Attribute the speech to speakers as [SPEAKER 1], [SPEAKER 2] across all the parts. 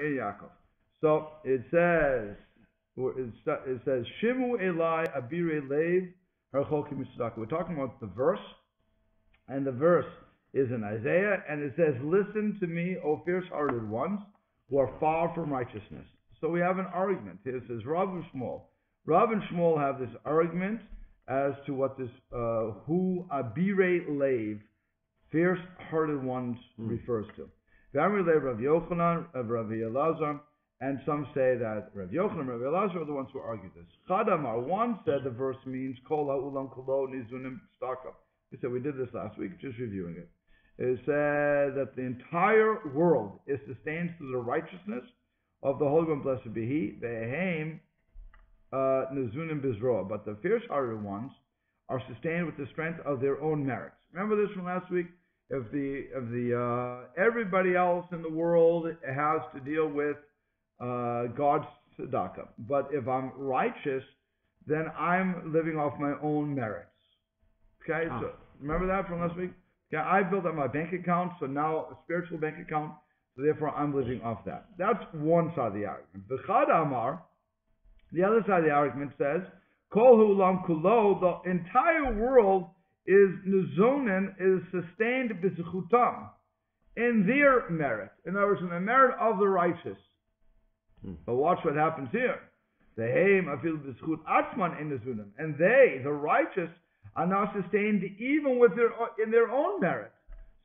[SPEAKER 1] Yaakov. So it says Shimu Elai Abire Lev Harchokim Mitzedakah. We're talking about the verse, and the verse is in Isaiah, and it says, "Listen to me, O fierce-hearted ones, who are far from righteousness." So we have an argument. It says Rav and Shmuel. Rav and Shmuel have this argument as to what this who Abire Lev, fierce-hearted ones, refers to. V'amri Lev Rav Yochanan, Rav Elazar, and some say that Rav Yochanan and Rav Elazar are the ones who argued this. Chadamar, one said the verse means Kol ha'ulam kulo nizunim staka. We said we did this last week, just reviewing it. It said that the entire world is sustained through the righteousness of the Holy One, blessed be He. Ve'ehem nizunim bizroa. But the fierce-hearted ones are sustained with the strength of their own merits. Remember this from last week? If everybody else in the world has to deal with God's tzedakah, but if I'm righteous, then I'm living off my own merits. Okay, so remember that from last week? Okay, I built up my bank account, so now a spiritual bank account, so therefore I'm living off that. That's one side of the argument. V'chad amar, the other side of the argument says, Kol hu'lam kulo, the entire world is nizonen, is sustained b'zechutam, in their merit. In other words, in the merit of the righteous. But watch what happens here. And they, the righteous, are now sustained even with in their own merit.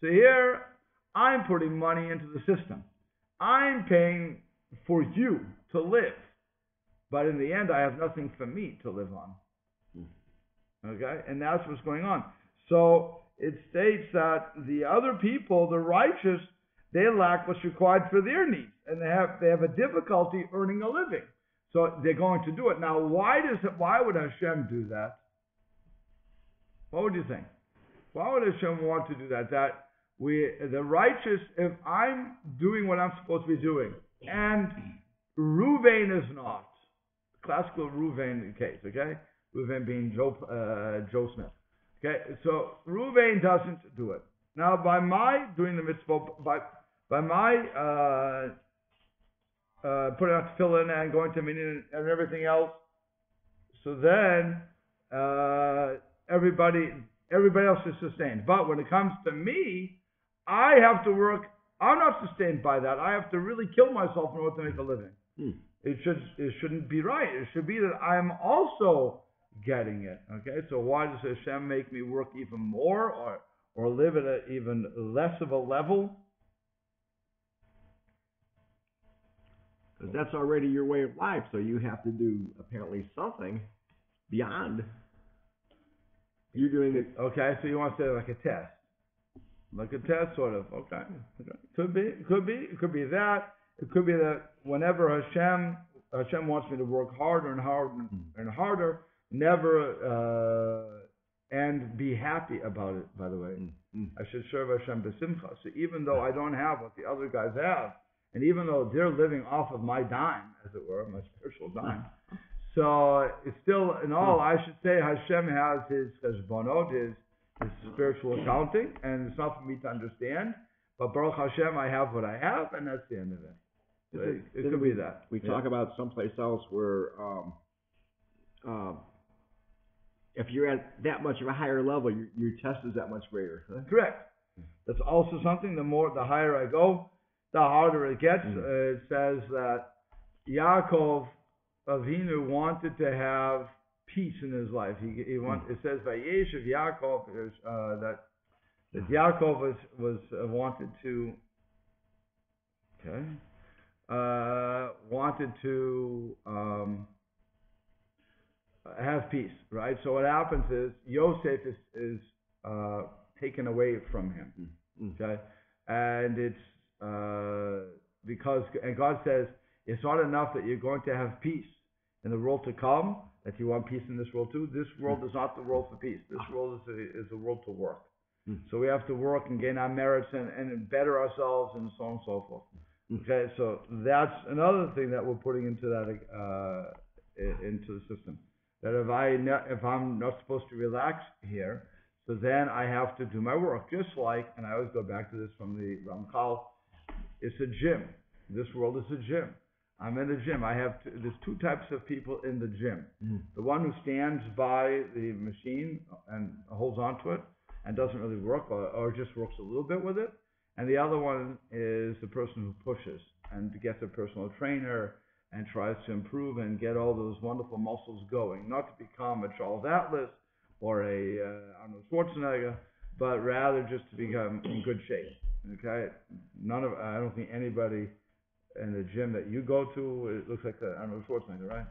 [SPEAKER 1] So here, I'm putting money into the system. I'm paying for you to live. But in the end, I have nothing for me to live on. Okay? And that's what's going on. So it states that the other people, the righteous, they lack what's required for their needs, and they have a difficulty earning a living. So they're going to do it. Now, why would Hashem do that? What would you think? Why would Hashem want to do that? That the righteous, if I'm doing what I'm supposed to be doing, and Reuven is not, classical Reuven case, okay? Reuven being Joe Smith. Okay, so Reuven doesn't do it. Now, by my doing the mitzvah, by my putting out tefillin and going to minyan and everything else, so then everybody else is sustained. But when it comes to me, I have to work. I'm not sustained by that. I have to really kill myself in order to make a living. It shouldn't be right. It should be that I'm also getting it. Okay, so why does Hashem make me work even more or live at an even less of a level?
[SPEAKER 2] Because that's already your way of life, so you have to do apparently something beyond you doing it.
[SPEAKER 1] Okay, so you want to say like a test. Like a test, sort of. Okay. Could be that. It could be that whenever Hashem wants me to work harder and harder and harder, never and be happy about it, by the way. I should serve Hashem b'simcha. So even though I don't have what the other guys have, and even though they're living off of my dime, as it were, my spiritual dime, so it's still, in all, I should say Hashem has his cheshbonot, his spiritual accounting, and it's not for me to understand, but Baruch Hashem, I have what I have, and that's the end of it. So it could be that.
[SPEAKER 2] We talk about someplace else where if you're at that much of a higher level, your test is that much greater. Huh?
[SPEAKER 1] Correct. That's also something, the higher I go, the harder it gets. It says that Yaakov Avinu wanted to have peace in his life. It says Vayeshev Yaakov that Yaakov was wanted to have peace, right? So what happens is Yosef is taken away from him, okay, and it's because God says it's not enough that you're going to have peace in the world to come, that you want peace in this world too. This world is not the world for peace. This world is a world to work. So we have to work and gain our merits and better ourselves and so on and so forth. Okay, so that's another thing that we're putting into that into the system. That if I'm not supposed to relax here, so then I have to do my work. Just like, and I always go back to this from the Ramchal, it's a gym. This world is a gym. I'm in the gym. There's two types of people in the gym. The one who stands by the machine and holds onto it and doesn't really work or just works a little bit with it. And the other one is the person who pushes and gets a personal trainer and tries to improve and get all those wonderful muscles going. Not to become a Charles Atlas or a Arnold Schwarzenegger, but rather just to become in good shape. Okay? I don't think anybody in the gym that you go to, it looks like Arnold Schwarzenegger, right?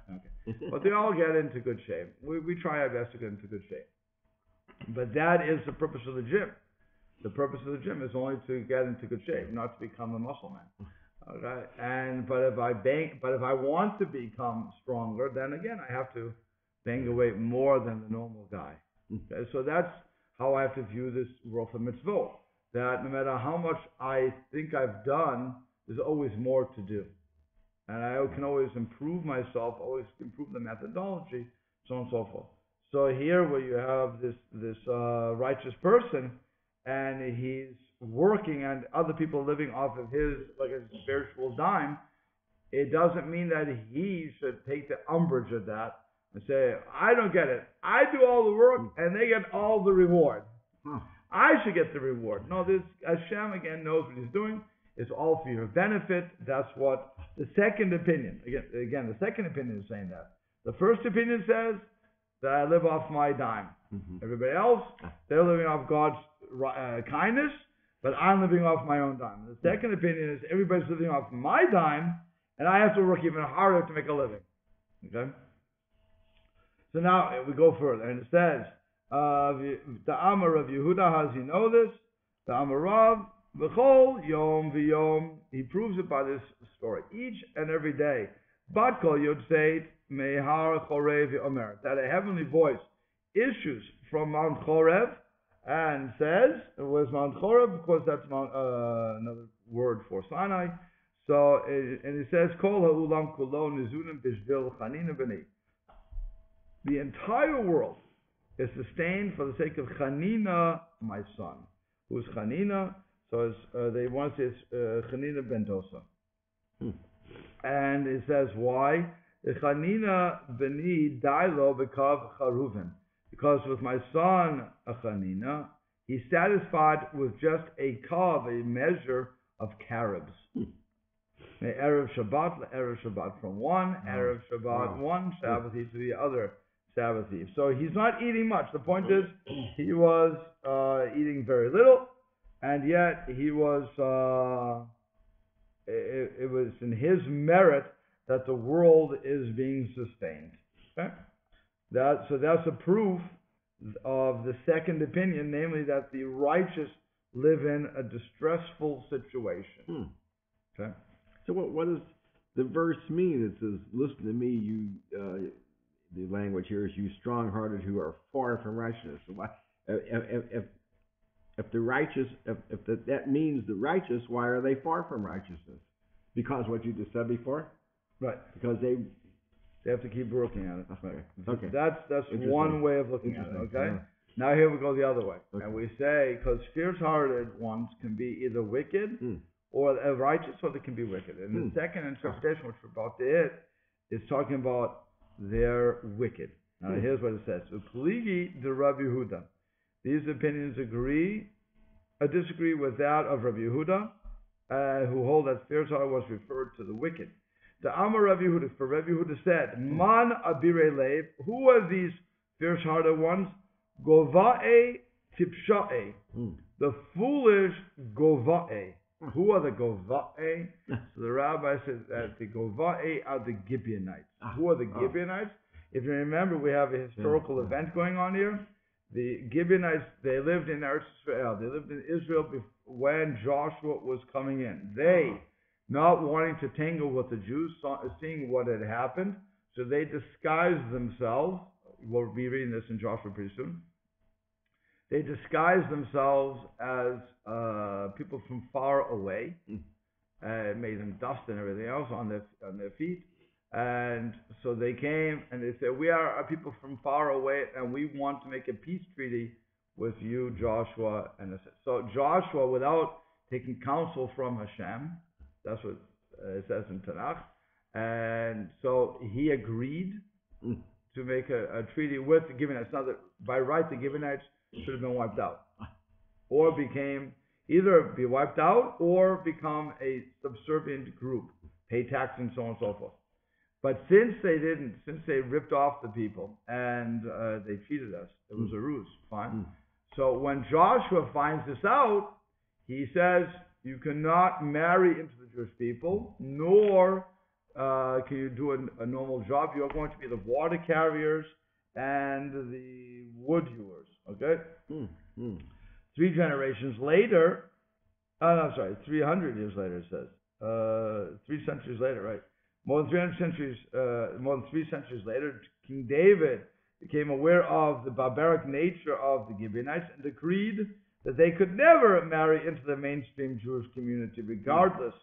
[SPEAKER 1] Okay. But they all get into good shape. We try our best to get into good shape. But that is the purpose of the gym. The purpose of the gym is only to get into good shape, not to become a muscle man. Okay? But if I want to become stronger, then again I have to bang away more than the normal guy. Okay? So that's how I have to view this world of mitzvot. That no matter how much I think I've done, there's always more to do. And I can always improve myself, always improve the methodology, so on and so forth. So here where you have this righteous person, and he's working and other people living off of his, like a spiritual dime, it doesn't mean that he should take the umbrage of that and say, I don't get it. I do all the work and they get all the reward. I should get the reward. No, this Hashem again knows what he's doing. It's all for your benefit. That's what the second opinion, again, the second opinion is saying that. The first opinion says that I live off my dime. Everybody else, they're living off God's kindness, but I'm living off my own dime. The second opinion is everybody's living off my dime, and I have to work even harder to make a living. Okay? So now we go further, and it says, the Amar of Yehuda, how does he know this? The Amar Rav, V'chol yom v'yom, he proves it by this story. Each and every day, Bat kol yotzeit mehar chorev omer, that a heavenly voice issues from Mount Chorev and says, where's Mount Chorev? Of course, that's another word for Sinai. So, and it says, Kol ha'ulam kulo nizunim bishvil chanina b'ni. The entire world is sustained for the sake of Chanina, my son. Who's Chanina? So they want to say it's Chanina ben Dosa. And it says why? Chanina beni dailo bekav charuvin. Because with my son Chanina, he's satisfied with just a kav, a measure of carobs. Erev Shabbat from one, Erev Shabbat one Sabbath Eve to the other Sabbath Eve. So he's not eating much. The point is, he was eating very little, and yet he was, it was in his merit that the world is being sustained. Okay? So that's a proof of the second opinion, namely that the righteous live in a distressful situation. Okay?
[SPEAKER 2] So what does the verse mean? It says, listen to me, you... the language here is, you strong-hearted who are far from righteousness. So why, if the righteous, if that means the righteous, why are they far from righteousness? Because what you just said before,
[SPEAKER 1] right?
[SPEAKER 2] Because they
[SPEAKER 1] have to keep working at it.
[SPEAKER 2] Okay.
[SPEAKER 1] Right. Okay. That's one way of looking at it. Okay. Now here we go the other way, and we say because fierce-hearted ones can be either wicked or righteous, or they can be wicked. And the second interpretation, which we're about to hit, is talking about they're wicked. Now here's what it says. Upligi de Rabbi Yehuda. These opinions disagree with that of Rabbi Yehuda, who hold that fierce-hearted was referred to the wicked. The Amar Rabbi Yehuda, for Rabbi Yehuda said, Man abire lev, who are these fierce-hearted ones? Gavai tipsha'e, the foolish Gavai. Who are the Gavai? So the rabbi says that the Gavai are the Gibeonites. Who are the Gibeonites? If you remember, we have a historical event going on here. The Gibeonites, they lived in Eretz Israel. They lived in Israel when Joshua was coming in. They, not wanting to tangle with the Jews, seeing what had happened, so they disguised themselves. We'll be reading this in Joshua pretty soon. They disguised themselves as people from far away, made them dust and everything else on their feet, and so they came and they said, "We are people from far away, and we want to make a peace treaty with you, Joshua." And so Joshua, without taking counsel from Hashem, that's what it says in Tanakh. And so he agreed to make a treaty with the Givenites. Now, that by right, the Givenites should have been wiped out, or either be wiped out or become a subservient group, pay tax and so on and so forth. But since they didn't, since they ripped off the people and they cheated us, it was a ruse. Fine. So when Joshua finds this out, he says, you cannot marry into the Jewish people, nor can you do a normal job. You're going to be the water carriers and the wood hewers. Okay? 3 generations later, 300 years later, it says. 3 centuries later, right? More than 3 centuries later, King David became aware of the barbaric nature of the Gibeonites and decreed that they could never marry into the mainstream Jewish community, regardless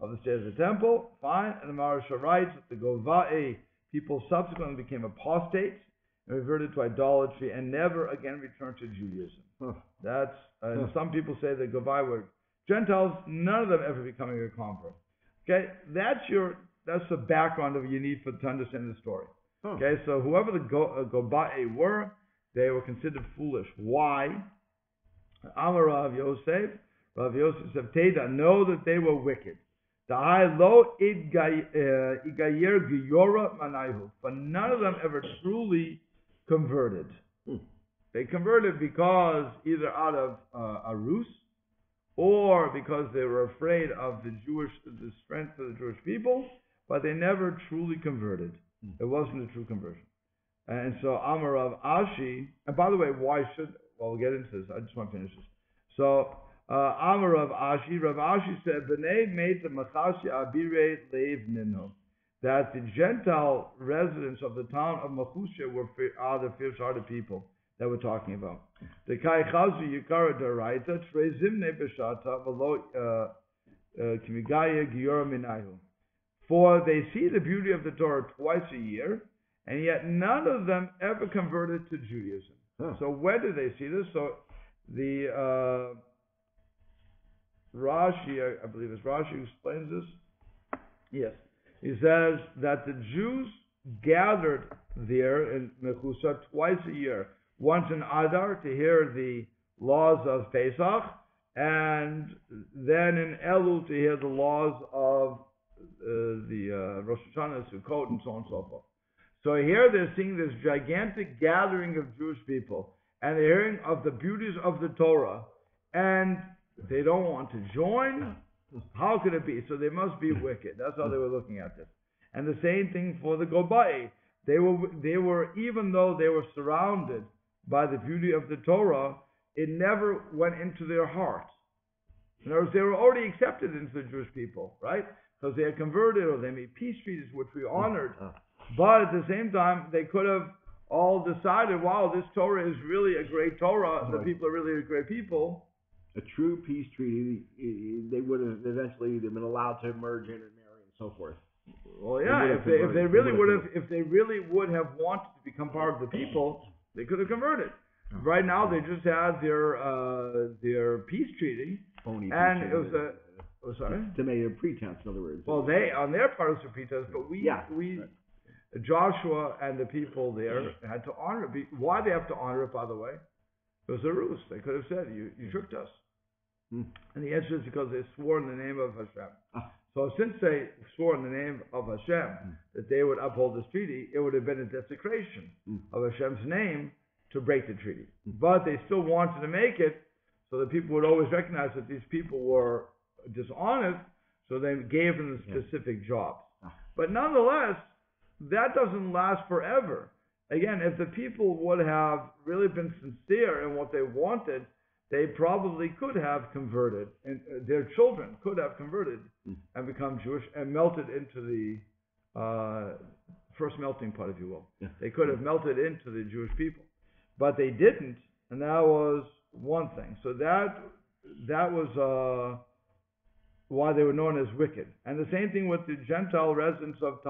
[SPEAKER 1] of the state of the temple. Fine. And the Maharsha writes that the Gavai people subsequently became apostates and reverted to idolatry and never again returned to Judaism. That's and some people say the Gavai were Gentiles, none of them ever becoming a convert. Okay, that's the background of you need to understand the story. Okay, so whoever the Gavai were, they were considered foolish. Why? Amar Rav Yosef said, Teda, know that they were wicked. But none of them ever truly converted. They converted because either out of a ruse or because they were afraid of the strength of the Jewish people, but they never truly converted. It wasn't a true conversion. And so Amar Rav Ashi, and by the way, we'll get into this. I just want to finish this. So Amar Rav Ashi said, B'nei Meita Machasya Abire Leiv Nino, that the Gentile residents of the town of Machusha are the fierce-hearted people that we're talking about. The Kai Chazu Yikara Daraita Trezimne Beshata Velo Kimigaya Giora Minayu. For they see the beauty of the Torah twice a year, and yet none of them ever converted to Judaism. So where do they see this? So the Rashi, I believe it's Rashi who explains this. Yes. He says that the Jews gathered there in Mechusa twice a year. Once in Adar to hear the laws of Pesach, and then in Elul to hear the laws of the Rosh Hashanah, Sukkot, and so on and so forth. So here they're seeing this gigantic gathering of Jewish people, and they're hearing of the beauties of the Torah, and they don't want to join. How could it be? So they must be wicked. That's how they were looking at this. And the same thing for the Gavai. They were, even though they were surrounded by the beauty of the Torah, it never went into their hearts. In other words, they were already accepted into the Jewish people, right? Because they had converted, or they made peace treaties, which we honored. But at the same time, they could have all decided, wow, this Torah is really a great Torah. The people are really a great people.
[SPEAKER 2] A true peace treaty, they would have eventually been allowed to merge in and marry and so forth.
[SPEAKER 1] Well, yeah, if they really would have wanted to become part of the people, they could have converted. Right now, they just had their peace treaty,
[SPEAKER 2] phony
[SPEAKER 1] and
[SPEAKER 2] peace
[SPEAKER 1] it was a sorry,
[SPEAKER 2] to make a pretense. In other words,
[SPEAKER 1] well, they on their part it was a pretense, but Joshua and the people there had to honor it. Why they have to honor it, by the way? It was a ruse. They could have said, "You tricked us," and the answer is because they swore in the name of Hashem. So since they swore in the name of Hashem that they would uphold this treaty, it would have been a desecration of Hashem's name to break the treaty. But they still wanted to make it so that people would always recognize that these people were dishonest, so they gave them specific jobs. But nonetheless, that doesn't last forever. Again, if the people would have really been sincere in what they wanted, they probably could have converted, and their children could have converted and become Jewish and melted into the first melting pot, if you will. They could have melted into the Jewish people, but they didn't, and that was one thing. So that was why they were known as wicked. And the same thing with the Gentile residents of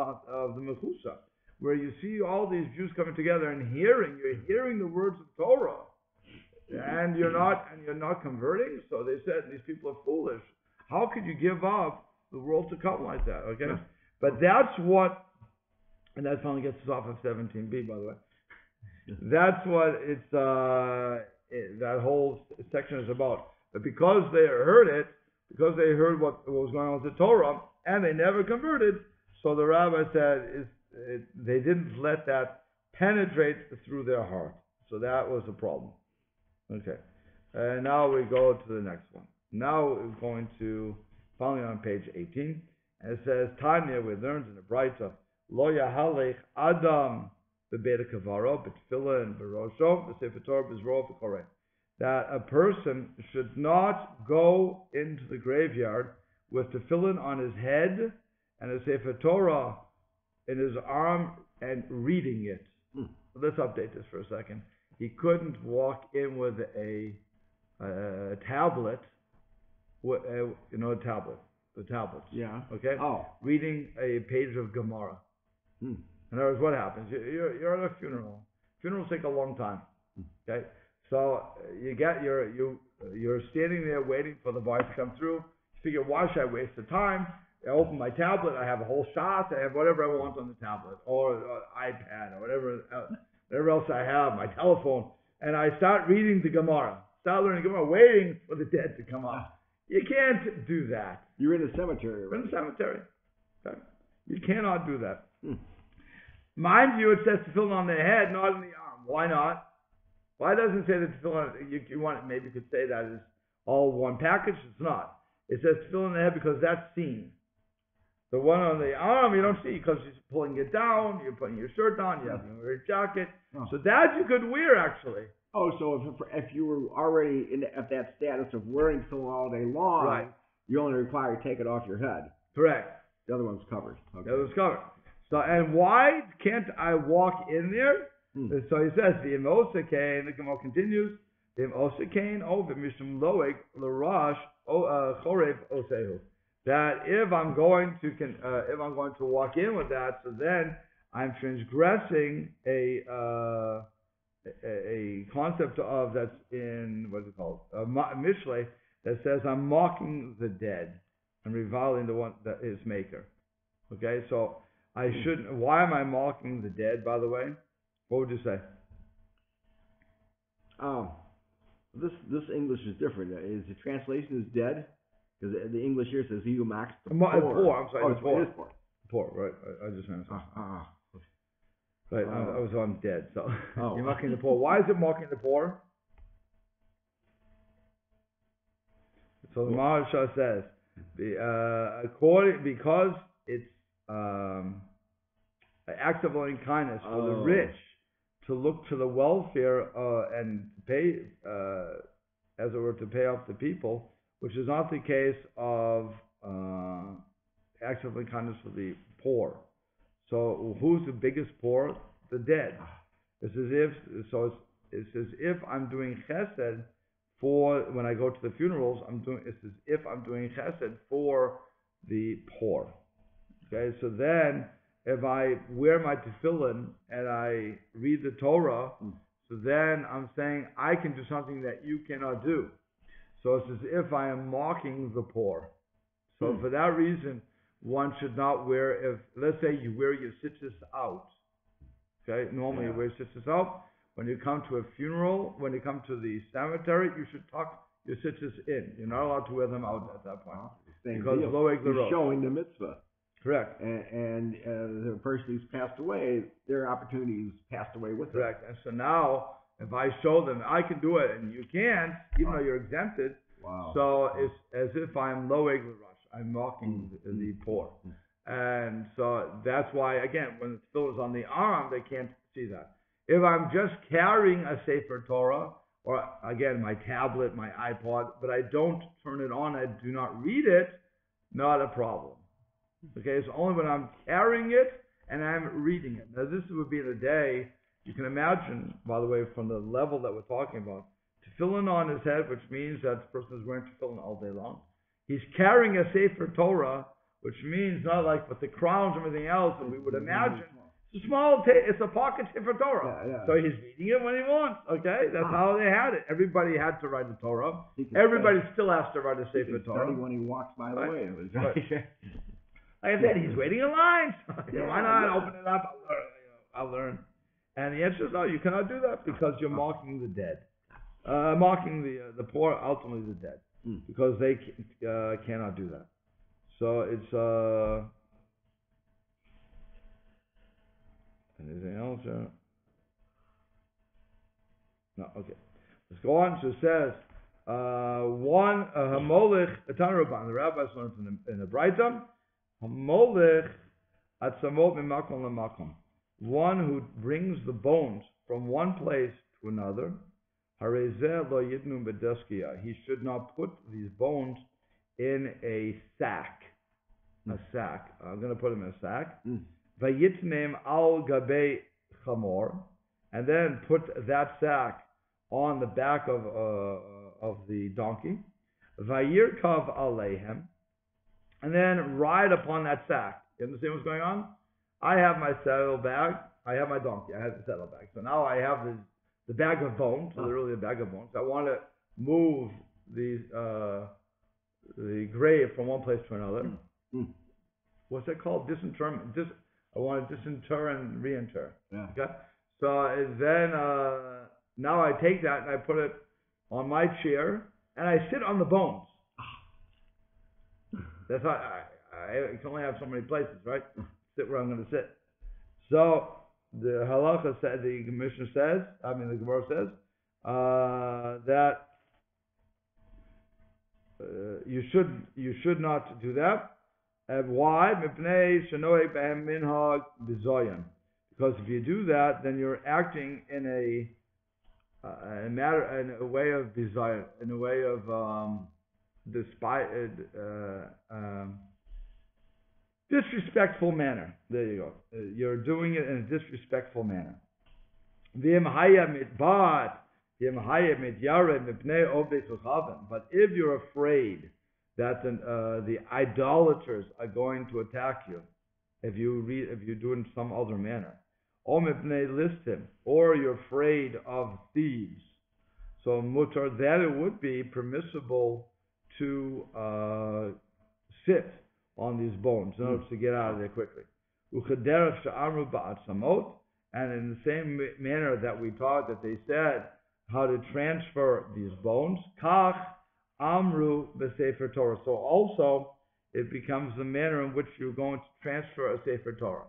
[SPEAKER 1] the Mechusa, where you see all these Jews coming together and you're hearing the words of Torah. And you're not converting. So they said these people are foolish. How could you give up the world to come like that, okay?
[SPEAKER 2] Yeah.
[SPEAKER 1] But that's what, and that finally gets us off of 17b, by the way. That's what that whole section is about. But because they heard it, because they heard what was going on with the Torah, and they never converted, so the rabbi said they didn't let that penetrate through their heart. So that was the problem. Okay. And now we go to the next one. Now we're going to, finally on page 18, and it says, Tanya, we learned in the Braita, Lo yahalech Adam bebeit kavaro, betfila berosho, b'sefer Torah b'zro v'koreh. That a person should not go into the graveyard with tefillin on his head and a sefer Torah in his arm and reading it. Let's update this for a second. He couldn't walk in with a tablet, a tablet, the tablets.
[SPEAKER 2] Yeah.
[SPEAKER 1] Okay.
[SPEAKER 2] Oh.
[SPEAKER 1] Reading a page of Gemara. In other words, what happens? You're at a funeral. Funerals take a long time. Okay. So you're standing there waiting for the voice to come through. You figure, why should I waste the time? I open my tablet. I have a whole shot. I have whatever I want on the tablet or iPad or whatever else I have, my telephone, and I start reading the Gemara. Start learning Gemara, waiting for the dead to come up. You can't do that.
[SPEAKER 2] You're in the cemetery, right?
[SPEAKER 1] You're in the cemetery. Okay. You cannot do that. Mind you, it says tefillin on the head, not on the arm. Why not? Why doesn't it say that tefillin? You want maybe you could say that is all one package. It's not. It says tefillin on the head because that's seen. The one on the arm you don't see because you're pulling it down. You're putting your shirt on. You have to wear a jacket. So that you could wear actually.
[SPEAKER 2] Oh, so if you were already at that status of wearing tefillin all day long,
[SPEAKER 1] right,
[SPEAKER 2] you only require to take it off your head.
[SPEAKER 1] Correct.
[SPEAKER 2] The other one's covered. Okay.
[SPEAKER 1] The other one's covered. So, and why can't I walk in there? So he says, the Imosakain, the Gemara continues, the Imosakain, V'mishum Loeg, L'Rash, Chorev Osehu. That if I'm going to walk in with that, so then I'm transgressing a concept of that's in what's it called Mishlei that says I'm mocking the dead and reviling the one that is maker. Okay, so I shouldn't. Why am I mocking the dead? By the way, what would you say?
[SPEAKER 2] This English is different. Is the translation is dead? Because the English here says he who mocks the
[SPEAKER 1] poor.
[SPEAKER 2] Poor.
[SPEAKER 1] I'm sorry,
[SPEAKER 2] oh,
[SPEAKER 1] it's poor.
[SPEAKER 2] It is poor.
[SPEAKER 1] Poor, right? I just meant right. I was on dead. So you're mocking the poor. Why is it mocking the poor? So the Maharsha says, because it's an act of loving kindness for the rich to look to the welfare and pay, as it were, to pay off the people, which is not the case of acts of loving kindness for the poor. So who's the biggest poor? The dead. It's as if I'm doing chesed for when I go to the funerals. It's as if I'm doing chesed for the poor. Okay, so then if I wear my tefillin and I read the Torah, so then I'm saying I can do something that you cannot do. So it's as if I am mocking the poor. So for that reason, one should not wear, let's say you wear your tzitzis out. Okay, normally you wear tzitzis out. When you come to a funeral, when you come to the cemetery, you should tuck your tzitzis in. You're not allowed to wear them out at that point. Because
[SPEAKER 2] you're showing the mitzvah.
[SPEAKER 1] Correct.
[SPEAKER 2] And the person who's passed away, their opportunities passed away with them.
[SPEAKER 1] Correct. And so now, if I show them I can do it and you can't, even though you're exempted, so it's as if I'm loeg l'rush. I'm mocking the poor. And so that's why, again, when the tefillah is on the arm, they can't see that. If I'm just carrying a Sefer Torah, or again, my tablet, my iPod, but I don't turn it on, I do not read it, not a problem. Okay, it's only when I'm carrying it and I'm reading it. Now, this would be the day, you can imagine, by the way, from the level that we're talking about, tefillin on his head, which means that the person is wearing tefillin all day long. He's carrying a Sefer Torah, which means not like with the crowns and everything else that we would imagine. It's a small, it's a pocket Sefer Torah.
[SPEAKER 2] Yeah.
[SPEAKER 1] So he's reading it when he wants. Okay, that's how they had it. Everybody had to write the Torah. Everybody still has to write a Sefer Torah.
[SPEAKER 2] Study when he walks by the way. It was right.
[SPEAKER 1] Like I said, he's waiting in line. Why not open it up? I'll learn. And the answer is no. You cannot do that because you're mocking the dead, mocking the poor, ultimately the dead, because they cannot do that. So it's anything else? No. Okay. Let's go on. So it says one hamolech etanruban. The rabbis learned in the Breita. Hamolech atzamot mimakom lemakom. One who brings the bones from one place to another. Harezeh lo yidnu bedeskia. He should not put these bones in a sack. A sack. I'm going to put them in a sack. Vayitnem al gabei chamor, and then put that sack on the back of the donkey. Vayirkav aleihem, and then ride upon that sack. You understand what's going on? I have my saddlebag. I have my donkey. I have the saddlebag. So now I have the bag of bones. So literally a bag of bones. I want to move the grave from one place to another. What's that called? Disinterment. I want to disinter and reinter.
[SPEAKER 2] Yeah.
[SPEAKER 1] Okay. So then now I take that and I put it on my chair and I sit on the bones. That's how I can only have so many places, right? Sit where I'm going to sit. So the halacha said, the Mishnah says, the Gemara says that you should not do that. Why? Because if you do that, then you're acting in a way of bizayon, in a way of disrespectful manner. There you go. You're doing it in a disrespectful manner. But if you're afraid that the idolaters are going to attack you, if you do it in some other manner, or you're afraid of thieves, so mutar, that it would be permissible to sit on these bones in order to get out of there quickly. And in the same manner that we taught, that they said how to transfer these bones, kach amru b'sefer Torah. So also it becomes the manner in which you're going to transfer a sefer Torah.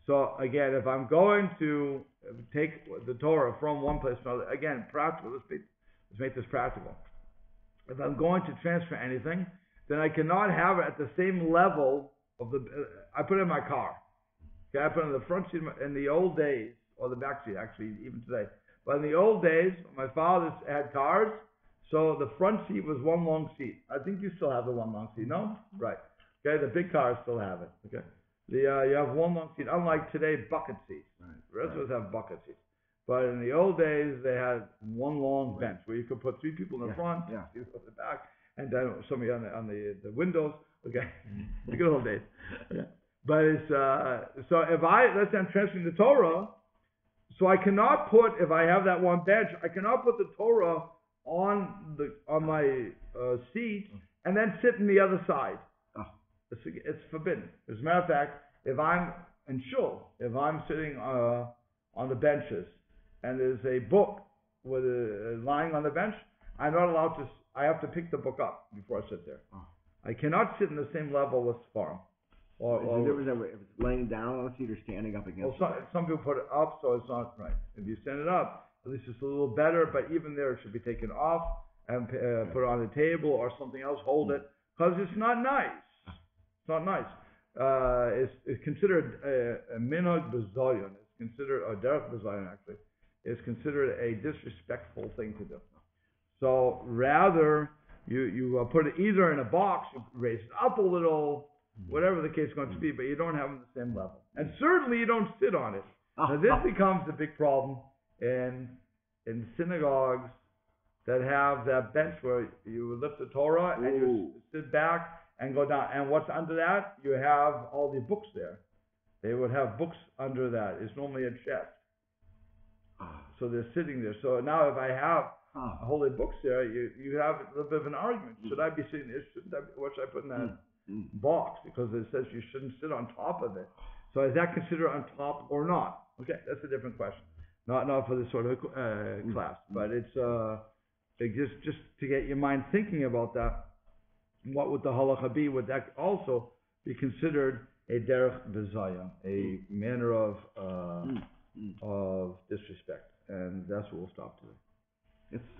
[SPEAKER 1] So again, if I'm going to take the Torah from one place to another, again, practical. Let's make this practical. If I'm going to transfer anything, then I cannot have it at the same level of I put it in my car. Okay, I put it in the front seat in the old days, or the back seat actually, even today. But in the old days, my father had cars, so the front seat was one long seat. I think you still have the one long seat, no? Right. Okay, the big cars still have it. Okay, you have one long seat, unlike today, bucket seats. Right. The rest of us have bucket seats. But in the old days, they had one long bench where you could put three people in the front, two people in the back, and then somebody on the windows. Okay, the good old days. Okay. But it's so if let's say I'm transferring the Torah, so I cannot put, if I have that one bench, I cannot put the Torah on my seat and then sit on the other side. It's forbidden. As a matter of fact, if I'm in shul, if I'm sitting on the benches and there's a book lying on the bench, I'm not allowed to. I have to pick the book up before I sit there. I cannot sit in the same level with Sfarim. Or
[SPEAKER 2] if it's laying down on the seat or standing up against it?
[SPEAKER 1] Some people put it up, so it's not right. If you stand it up, at least it's a little better, but even there it should be taken off and put it on the table or something else, hold it, because it's not nice. It's not nice. It's considered a minhag b'zayon. It's considered a derech b'zayon, actually. It's considered a disrespectful thing to do. So rather, you put it either in a box, you raise it up a little, whatever the case is going to be, but you don't have them at the same level. And certainly you don't sit on it. Now this becomes a big problem in synagogues that have that bench where you lift the Torah and you sit back and go down. And what's under that? You have all the books there. They would have books under that. It's normally a chest. So they're sitting there. So now if I have holy books there, you have a little bit of an argument. Should I be sitting there? What should I put in that box? Because it says you shouldn't sit on top of it. So is that considered on top or not? Okay, that's a different question. Not for this sort of class, but it's just to get your mind thinking about that. What would the halacha be? Would that also be considered a derech bezaya, a manner of disrespect? And that's what we'll stop today.
[SPEAKER 2] It's